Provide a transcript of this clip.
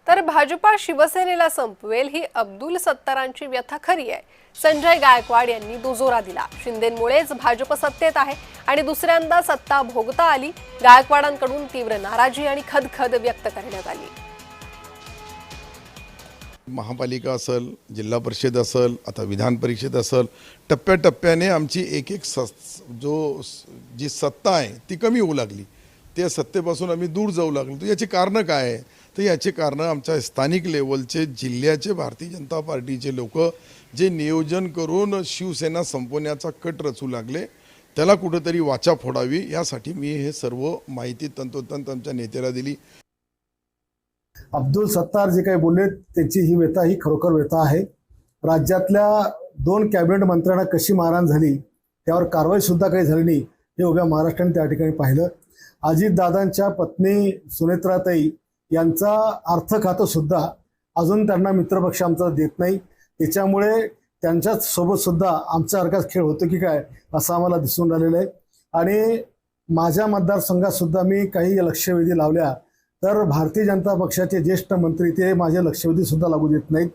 तर भाजपा शिवसेनेला संपवेल ही अब्दुल सत्तारांची व्यथा खरी आहे। संजय गायकवाड यांनी दुजोरा दिला। शिंदेंमुळेच भाजप सत्तेत आहे आणि दुसऱ्यांदा सत्ता भोगता आली। गायकवाडांकडून तीव्र नाराजी आणि खदखद व्यक्त करण्यात आली। महापालिका असेल, जिल्हा परिषद असेल, आता विधान परिषद असेल, टप्प्याटप्प्याने आमची एक जी सत्ता आहे ती कमी होऊ लागली। त्या सत्तेपासून आम्ही दूर जाऊ लागलो। तर याची कारणं काय आहे? तर याची कारणं आमच्या स्थानिक लेवलचे जिल्ह्याचे भारतीय जनता पार्टीचे लोक जे नियोजन करून शिवसेना संपवण्याचा कट रचू लागले, त्याला कुठेतरी वाचा फोडावी यासाठी मी हे सर्व माहिती तंतोतंत आमच्या नेत्याला दिली। अब्दुल सत्तार जे काही बोलले त्यांची ही व्यथा ही खरोखर व्यथा आहे। राज्यातल्या 2 कॅबिनेट मंत्र्यांना कशी मारहाण झाली त्यावर कारवाई सुद्धा काही झाली नाही हे उभ्या महाराष्ट्राने त्या ठिकाणी पाहिलं। अजितदादांच्या पत्नी सुनेत्राताई यांचा अर्थ खातं सुद्धा अजून त्यांना मित्रपक्ष आमचा देत नाही। त्याच्यामुळे त्यांच्या सोबत सुद्धा आमच्यासारखाच खेळ होतो की काय असं आम्हाला दिसून राहिलेलं आहे। आणि माझ्या मतदारसंघात सुद्धा मी काही लक्षवेधी लावल्या तर भारतीय जनता पक्षाचे ज्येष्ठ मंत्री ते माझे लक्षवेधी सुद्धा लागू देत नाहीत।